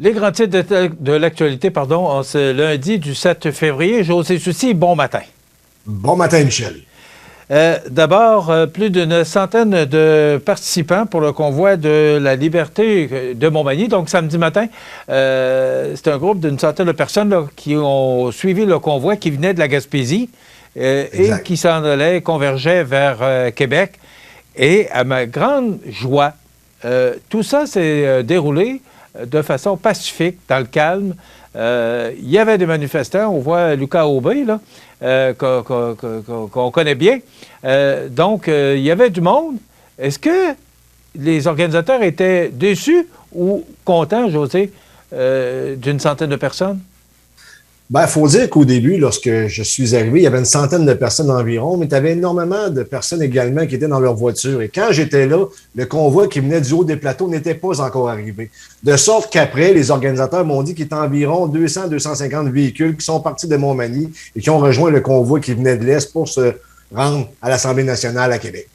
Les grands titres de l'actualité, pardon, en ce lundi du 7 février. José Soucy, bon matin. Bon matin, Michel. D'abord, plus d'une centaine de participants pour le convoi de la liberté de Montmagny. Donc, samedi matin, c'est un groupe d'une centaine de personnes là, qui ont suivi le convoi qui venait de la Gaspésie et qui s'en allait, convergeait vers Québec. Et à ma grande joie, tout ça s'est déroulé de façon pacifique, dans le calme. Il y avait des manifestants, on voit Lucas Aubé, là, qu'on connaît bien. Donc, il y avait du monde. Est-ce que les organisateurs étaient déçus ou contents, José, d'une centaine de personnes? Bien, il faut dire qu'au début, lorsque je suis arrivé, il y avait une centaine de personnes environ, mais tu avais énormément de personnes également qui étaient dans leur voiture. Et quand j'étais là, le convoi qui venait du haut des plateaux n'était pas encore arrivé. De sorte qu'après, les organisateurs m'ont dit qu'il y avait environ 200-250 véhicules qui sont partis de Montmagny et qui ont rejoint le convoi qui venait de l'Est pour se rendre à l'Assemblée nationale à Québec.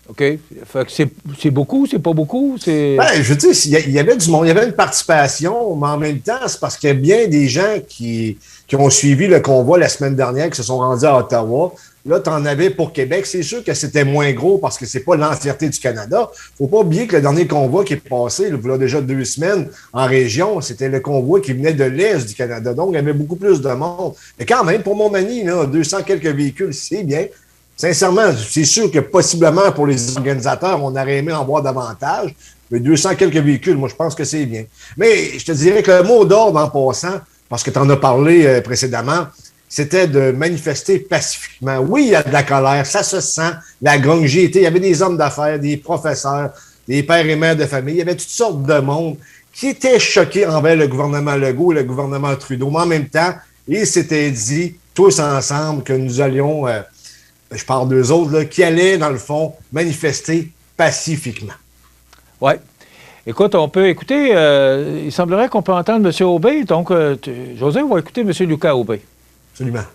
OK. Fait que c'est beaucoup, c'est pas beaucoup? Ben, je veux dire, il y avait du monde, il y avait une participation, mais en même temps, c'est parce qu'il y a bien des gens qui ont suivi le convoi la semaine dernière, qui se sont rendus à Ottawa. Là, tu en avais pour Québec. C'est sûr que c'était moins gros parce que c'est pas l'entièreté du Canada. Faut pas oublier que le dernier convoi qui est passé, il y a déjà 2 semaines en région, c'était le convoi qui venait de l'Est du Canada. Donc, il y avait beaucoup plus de monde. Mais quand même, pour Montmagny, là, 200 quelques véhicules, c'est bien. Sincèrement, c'est sûr que possiblement pour les organisateurs, on aurait aimé en voir davantage, mais 200 quelques véhicules, moi, je pense que c'est bien. Mais je te dirais que le mot d'ordre en passant, parce que tu en as parlé précédemment, c'était de manifester pacifiquement. Oui, il y a de la colère, ça se sent, la grogne. Il y avait des hommes d'affaires, des professeurs, des pères et mères de famille, il y avait toutes sortes de monde qui étaient choqués envers le gouvernement Legault et le gouvernement Trudeau. Mais en même temps, ils s'étaient dit, tous ensemble, que nous allions... je parle d'eux autres, là, qui allaient, dans le fond, manifester pacifiquement. Oui. Écoute, on peut écouter, il semblerait qu'on peut entendre M. Aubé. Donc, José, on va écouter M. Lucas Aubé. Absolument.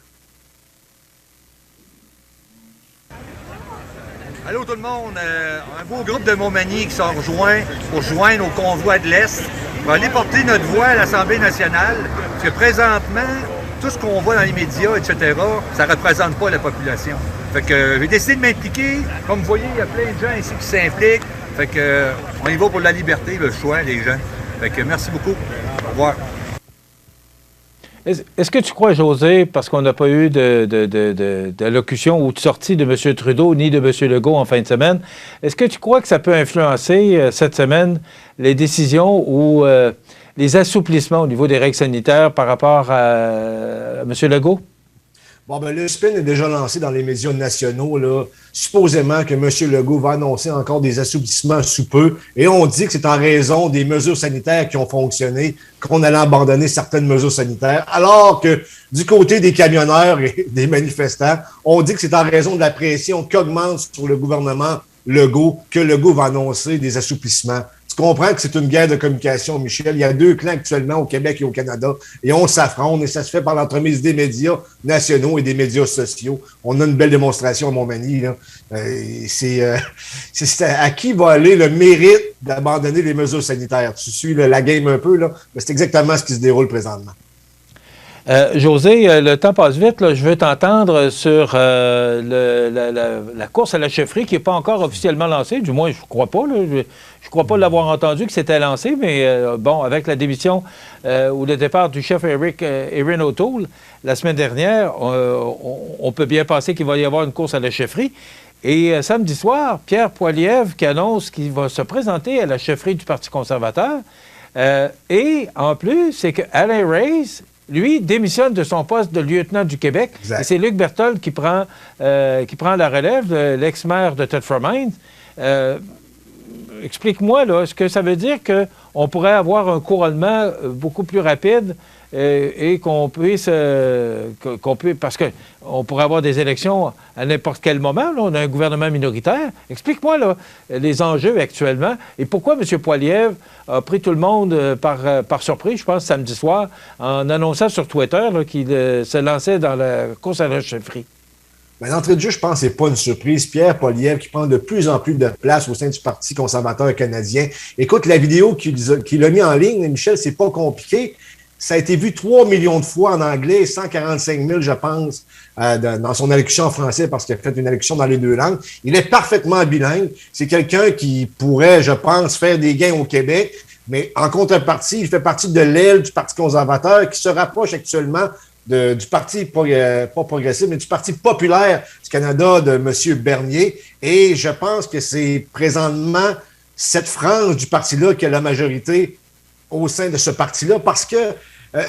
Allô tout le monde, un beau groupe de Montmagny qui sont rejoints pour joindre au convoi de l'Est pour aller porter notre voix à l'Assemblée nationale, parce que présentement, tout ce qu'on voit dans les médias, etc., ça ne représente pas la population. Fait que j'ai décidé de m'impliquer. Comme vous voyez, il y a plein de gens ici qui s'impliquent. Fait que on y va pour la liberté, le choix, les gens. Fait que merci beaucoup. Au revoir. Est-ce que tu crois, José, parce qu'on n'a pas eu d'allocution ou de sortie de M. Trudeau ni de M. Legault en fin de semaine, est-ce que tu crois que ça peut influencer cette semaine les décisions ou les assouplissements au niveau des règles sanitaires par rapport à M. Legault? Bon, ben, le spin est déjà lancé dans les médias nationaux, là. Supposément que M. Legault va annoncer encore des assouplissements sous peu. Et on dit que c'est en raison des mesures sanitaires qui ont fonctionné qu'on allait abandonner certaines mesures sanitaires. Alors que du côté des camionneurs et des manifestants, on dit que c'est en raison de la pression qu'augmente sur le gouvernement Legault que Legault va annoncer des assouplissements. Tu comprends que c'est une guerre de communication, Michel. Il y a 2 clans actuellement au Québec et au Canada et on s'affronte et ça se fait par l'entremise des médias nationaux et des médias sociaux. On a une belle démonstration à Montmagny. Là. C'est à qui va aller le mérite d'abandonner les mesures sanitaires? Tu suis la game un peu, là, mais c'est exactement ce qui se déroule présentement. José, le temps passe vite. Là. Je veux t'entendre sur la course à la chefferie qui n'est pas encore officiellement lancée. Du moins, je ne crois pas. Là. Je ne crois pas l'avoir entendu que c'était lancé, mais bon, avec la démission ou le départ du chef Erin O'Toole la semaine dernière, on peut bien penser qu'il va y avoir une course à la chefferie. Et samedi soir, Pierre Poilievre qui annonce qu'il va se présenter à la chefferie du Parti conservateur. Et en plus, c'est que Alain Reyes, lui, démissionne de son poste de lieutenant du Québec. Exact. Et c'est Luc Berthold qui prend la relève, l'ex-maire de Thetford Mines. Explique-moi, là, est-ce que ça veut dire qu'on pourrait avoir un couronnement beaucoup plus rapide et qu'on puisse... parce qu'on pourrait avoir des élections à n'importe quel moment. Là, on a un gouvernement minoritaire. Explique-moi là, les enjeux actuellement et pourquoi M. Poilievre a pris tout le monde par surprise, je pense, samedi soir, en annonçant sur Twitter qu'il se lançait dans la course à la chefferie. Ben, l'entrée de jeu, je pense que c'est pas une surprise. Pierre Poilievre qui prend de plus en plus de place au sein du Parti conservateur canadien. Écoute, la vidéo qu'il a mis en ligne, Michel, c'est pas compliqué. Ça a été vu 3 millions de fois en anglais, 145 000, je pense, dans son allocution en français, parce qu'il a fait une allocution dans les deux langues. Il est parfaitement bilingue. C'est quelqu'un qui pourrait, je pense, faire des gains au Québec, mais en contrepartie, il fait partie de l'aile du Parti conservateur qui se rapproche actuellement du Parti, pas progressiste, mais du Parti populaire du Canada de M. Bernier. Et je pense que c'est présentement cette frange du parti-là qui a la majorité au sein de ce parti-là, parce que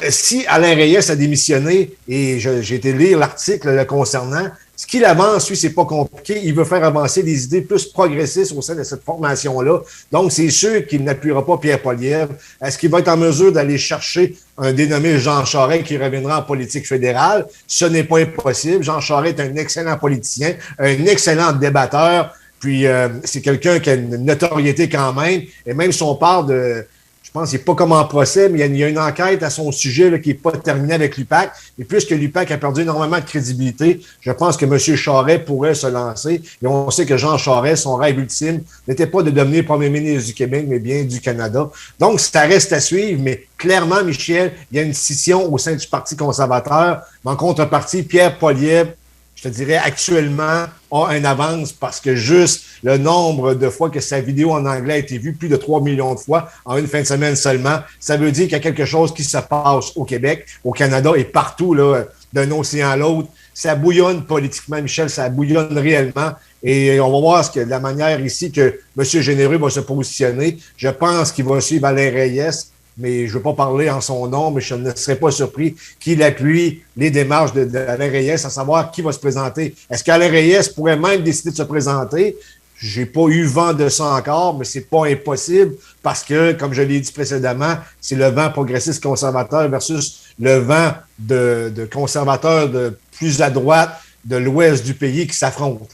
si Alain Reyes a démissionné, et j'ai été lire l'article le concernant, ce qu'il avance, lui, c'est pas compliqué. Il veut faire avancer des idées plus progressistes au sein de cette formation-là. Donc, c'est sûr qu'il n'appuiera pas Pierre Poilievre. Est-ce qu'il va être en mesure d'aller chercher un dénommé Jean Charest qui reviendra en politique fédérale? Ce n'est pas impossible. Jean Charest est un excellent politicien, un excellent débatteur, puis c'est quelqu'un qui a une notoriété quand même, et même son part de... Je pense qu'il n'est pas comme en procès, mais il y a une enquête à son sujet là, qui n'est pas terminée avec l'UPAC. Et puisque l'UPAC a perdu énormément de crédibilité, je pense que M. Charest pourrait se lancer. Et on sait que Jean Charest, son rêve ultime, n'était pas de devenir premier ministre du Québec, mais bien du Canada. Donc, ça reste à suivre, mais clairement, Michel, il y a une scission au sein du Parti conservateur. Mais en contrepartie, Pierre Poilievre, je te dirais, actuellement, a un avance parce que juste le nombre de fois que sa vidéo en anglais a été vue, plus de 3 millions de fois en une fin de semaine seulement, ça veut dire qu'il y a quelque chose qui se passe au Québec, au Canada et partout, là, d'un océan à l'autre. Ça bouillonne politiquement, Michel, ça bouillonne réellement. Et on va voir la manière ici que M. Généreux va se positionner. Je pense qu'il va suivre Alain Reyes, mais je ne veux pas parler en son nom, mais je ne serais pas surpris qu'il appuie les démarches d'Alain Reyes, à savoir qui va se présenter. Est-ce qu'Alain Reyes pourrait même décider de se présenter? J'ai pas eu vent de ça encore, mais c'est pas impossible parce que, comme je l'ai dit précédemment, c'est le vent progressiste conservateur versus le vent de conservateurs de plus à droite de l'ouest du pays qui s'affrontent.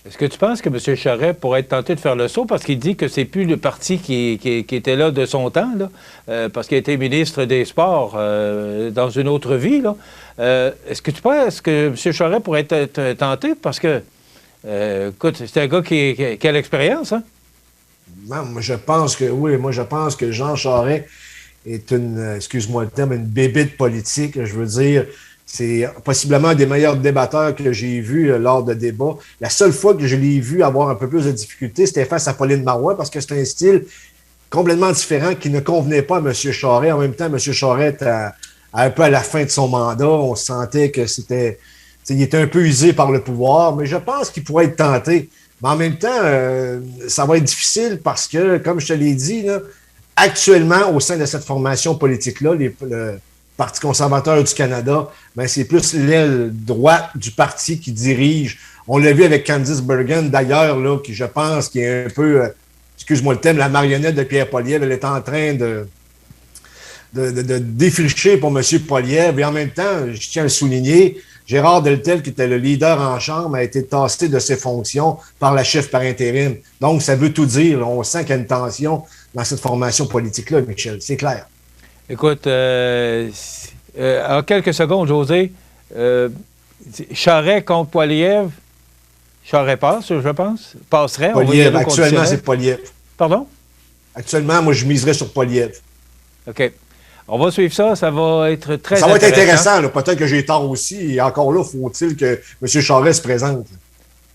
Est-ce que tu penses que M. Charest pourrait être tenté de faire le saut parce qu'il dit que c'est plus le parti qui était là de son temps, là, parce qu'il a été ministre des Sports dans une autre vie, là. Est-ce que tu penses que M. Charest pourrait être tenté parce que, écoute, c'est un gars qui a l'expérience, hein? Non, moi, je pense que Jean Charest est excuse-moi le terme, une bébête politique, je veux dire. C'est possiblement un des meilleurs débatteurs que j'ai vus lors de débats. La seule fois que je l'ai vu avoir un peu plus de difficultés, c'était face à Pauline Marois, parce que c'est un style complètement différent qui ne convenait pas à M. Charest. En même temps, M. Charest, un peu à la fin de son mandat, on sentait que il était un peu usé par le pouvoir, mais je pense qu'il pourrait être tenté. Mais en même temps, ça va être difficile parce que, comme je te l'ai dit, là, actuellement, au sein de cette formation politique-là, le Parti conservateur du Canada, ben c'est plus l'aile droite du parti qui dirige. On l'a vu avec Candice Bergen, d'ailleurs, là, qui, je pense, qui est un peu, excuse-moi le thème, la marionnette de Pierre Poilievre. Elle est en train de défricher pour M. Poilievre. Et en même temps, je tiens à le souligner, Gérard Deltel, qui était le leader en Chambre, a été tassé de ses fonctions par la chef par intérim. Donc, ça veut tout dire. Là. On sent qu'il y a une tension dans cette formation politique-là, Michel. C'est clair. Écoute, en quelques secondes, José, Charest contre Poilievre, Charest passe, je pense. Passerait. Poilievre, actuellement, c'est Poilievre. Pardon? Actuellement, moi, je miserais sur Poilievre. OK. On va suivre ça. Ça va être très intéressant. Ça va être intéressant. Là. Peut-être que j'ai tort aussi. Et encore là, faut-il que M. Charest se présente.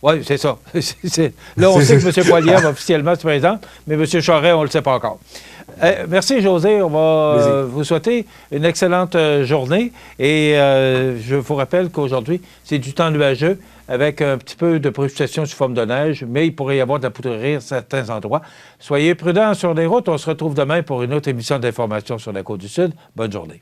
Oui, c'est ça. Là, on sait que M. Poilievre officiellement se présente, mais M. Charest, on ne le sait pas encore. Merci, José. On va vous souhaiter une excellente journée. Et je vous rappelle qu'aujourd'hui, c'est du temps nuageux avec un petit peu de précipitation sous forme de neige, mais il pourrait y avoir de la poudrerie à certains endroits. Soyez prudents sur les routes. On se retrouve demain pour une autre émission d'information sur la Côte-du-Sud. Bonne journée.